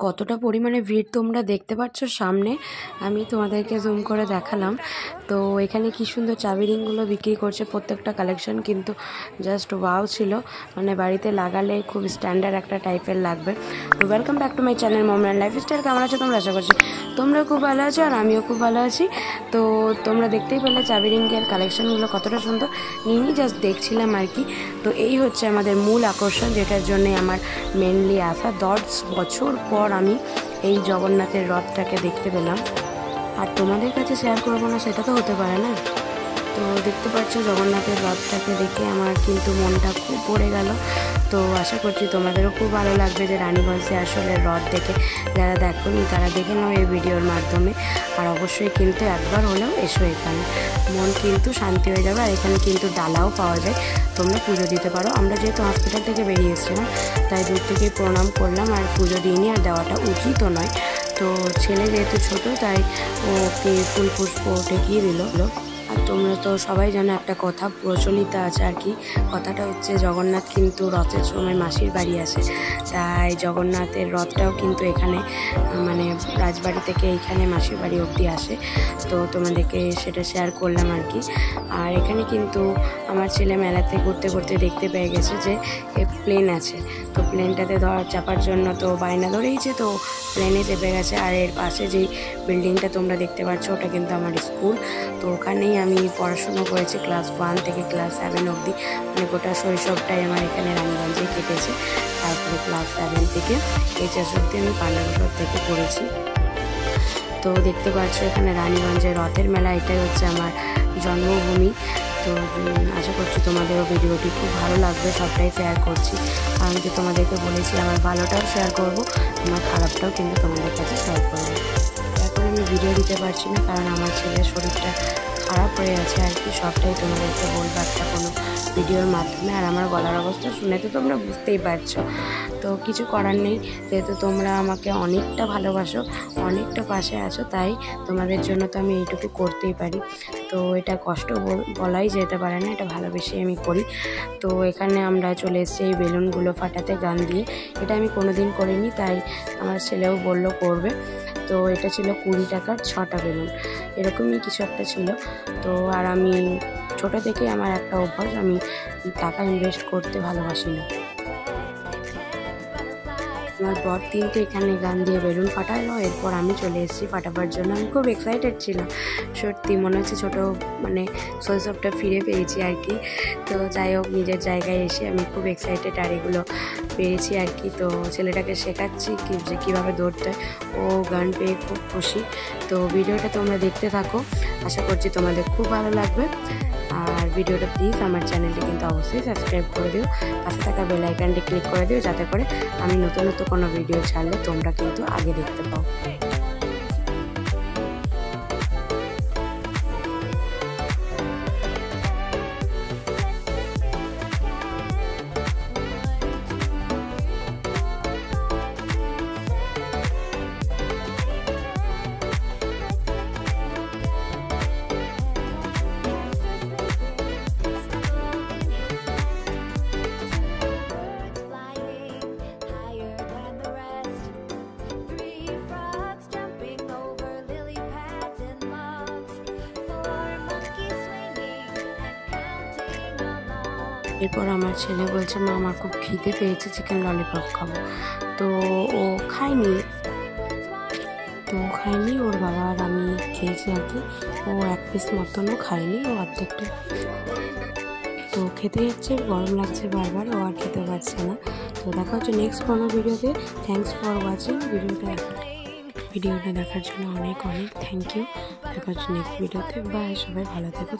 কতটা পরিমাণে ভিড় তোমরা দেখতে পাচ্ছ সামনে, আমি তোমাদেরকে জুম করে দেখালাম। তো এখানে কি সুন্দর চাবি রিংগুলো বিক্রি করছে, প্রত্যেকটা কালেকশন কিন্তু জাস্ট ওয়াও ছিল, মানে বাড়িতে লাগালে খুব স্ট্যান্ডার্ড একটা টাইপের লাগবে। তো welcome back to my channel Momran lifestyle. কেমন আছো তোমরা? আশা করছি তোমরা খুব ভালো আছো আর আমিও খুব ভালো আছি। তো তোমরা দেখতেই পেলে চাবি রিংয়ের কালেকশনগুলো কতটা সুন্দর, নিয়ে জাস্ট দেখছিলাম আর কি। তো এই হচ্ছে আমাদের মূল আকর্ষণ, যেটার জন্যে আমার মেনলি আসা। 10 বছর পর আমি এই জগন্নাথের রথটাকে দেখতে পেলাম, আর তোমাদের কাছে শেয়ার করবো না সেটা তো হতে পারে না। তো দেখতে পাচ্ছ জগন্নাথের রথটাকে দেখে আমার কিন্তু মনটা খুব ভরে গেল। তো আশা করছি তোমাদেরও খুব ভালো লাগবে যে রানীগঞ্জে আসলে রথ দেখে। যারা দেখোনি তারা দেখে নাও এই ভিডিওর মাধ্যমে, আর অবশ্যই কিন্তু একবার হলেও এসো এখানে, মন কিন্তু শান্তি হয়ে যাবে। আর এখানে কিন্তু ডালাও পাওয়া যায়, তোমরা পুজো দিতে পারো। আমরা যেহেতু হসপিটাল থেকে বেরিয়ে এসেছিলাম তাই দূর থেকে প্রণাম করলাম, আর পুজো দিইনি, আর দেওয়াটা উচিতও নয়। তো ছেলে যেহেতু ছোটো তাই ওকে ফুল পুষ্প ঠেকিয়ে দিল। আর তোমরা তো সবাই জানো একটা কথা প্রচলিত আছে আর কি, কথাটা হচ্ছে জগন্নাথ কিন্তু রথের সময় মাসির বাড়ি আসে, তাই জগন্নাথের রথটাও কিন্তু এখানে মানে রাজবাড়ি থেকে এইখানে মাসির বাড়ি অবধি আসে। তো তোমাদেরকে সেটা শেয়ার করলাম আর কি। আর এখানে কিন্তু আমার ছেলে মেলাতে ঘুরতে ঘুরতে দেখতে পেয়ে গেছে যে প্লেন আছে, তো প্লেনটাতে চাপার জন্য তো বায়না ধরেইছে, তো প্লেনে চেপে গেছে। আর এর পাশে যেই বিল্ডিংটা তোমরা দেখতে পাচ্ছ ওটা কিন্তু আমার স্কুল, তো ওখানেই আমি পড়াশুনো করেছি ক্লাস 1 থেকে ক্লাস 7 অবধি, মানে গোটা শৈশবটাই আমার এখানে রানীগঞ্জে কেটেছে। তারপরে ক্লাস 7 থেকে এইচএস অবধি আমি পান্ডাগোসর থেকে পড়েছি। তো দেখতে পাচ্ছ এখানে রানীগঞ্জের রথের মেলা, এটাই হচ্ছে আমার জন্মভূমি। তো আশা করছি তোমাদেরও ভিডিওটি খুব ভালো লাগবে, সবটাই শেয়ার করছি। আমি যে তোমাদেরকে বলেছি আমার ভালোটাও শেয়ার করব, আমার খারাপটাও কিন্তু তোমাদের কাছে শেয়ার করবো। তারপরে আমি ভিডিও দিতে পারছি না কারণ আমার ছেলের শরীরটা খারাপ হয়ে আছে আর কি, সবটাই তোমাদেরকে বলবো একটা কোনো ভিডিওর মাধ্যমে। আর আমার গলার অবস্থা শুনে তো তোমরা বুঝতেই পারছো, তো কিছু করার নেই, যেহেতু তোমরা আমাকে অনেকটা ভালোবাসো, অনেকটা পাশে আছো, তাই তোমাদের জন্য তো আমি এইটুকু করতেই পারি। তো এটা কষ্ট বলাই যেতে পারে না, এটা ভালোবেসে আমি করি। তো এখানে আমরা চলে এসেছি এই বেলুনগুলো ফাটাতে গান দিয়ে, এটা আমি কোনোদিন করিনি, তাই আমার ছেলেও বললো করবে। তো এটা ছিল 20 টাকার 6টা বেলুন, এরকমই কিছু একটা ছিল। তো আর আমি ছোটো থেকেই আমার একটা অভ্যাস, আমি টাকা ইনভেস্ট করতে ভালোবাসি না। আমার বর তো এখানে গান দিয়ে বেলুন ফাটালো, এরপর আমি চলে এসেছি ফাটাবার জন্য। আমি খুব এক্সাইটেড ছিলাম, সত্যি মনে হচ্ছে ছোটো মানে শৈশবটা ফিরে পেয়েছি আর কি। তো যাই হোক, নিজের জায়গায় এসে আমি খুব এক্সাইটেড, আর এগুলো পেরেছি আর কি। তো ছেলেটাকে শেখাচ্ছি যে কীভাবে দৌড়তে, ও গান পেয়ে খুব খুশি। তো ভিডিওটা তোমরা দেখতে থাকো, আশা করছি তোমাদের খুব ভালো লাগবে। আর ভিডিওটা প্লিজ আমার চ্যানেলটি কিন্তু অবশ্যই সাবস্ক্রাইব করে দিও, পাশে থাকা বেল আইকনটি ক্লিক করে দিও, যাতে করে আমি নতুন কোনো ভিডিও ছাড়লে তোমরা কিন্তু আগে দেখতে পাও। এরপর আমার ছেলে বলছে মা আমার খুব খিদে পেয়েছে, চিকেন ললিপপ খাবো। তো ও খায়নি, ওর বাবা আর আমি খেয়েছি আর কি। ও 1 পিস মতনও খায়নি, ও অর্ধেকটা। তো খেতে যাচ্ছে, গরম লাগছে বারবার, ও আর খেতে পারছে না। তো দেখা হচ্ছে নেক্সট কোনো ভিডিওতে। থ্যাংকস ফর ওয়াচিং ভিডিওটা দেখার জন্য অনেক অনেক থ্যাংক ইউ। দেখা হচ্ছে নেক্সট ভিডিওতে। বাই, সবাই ভালো থেকো।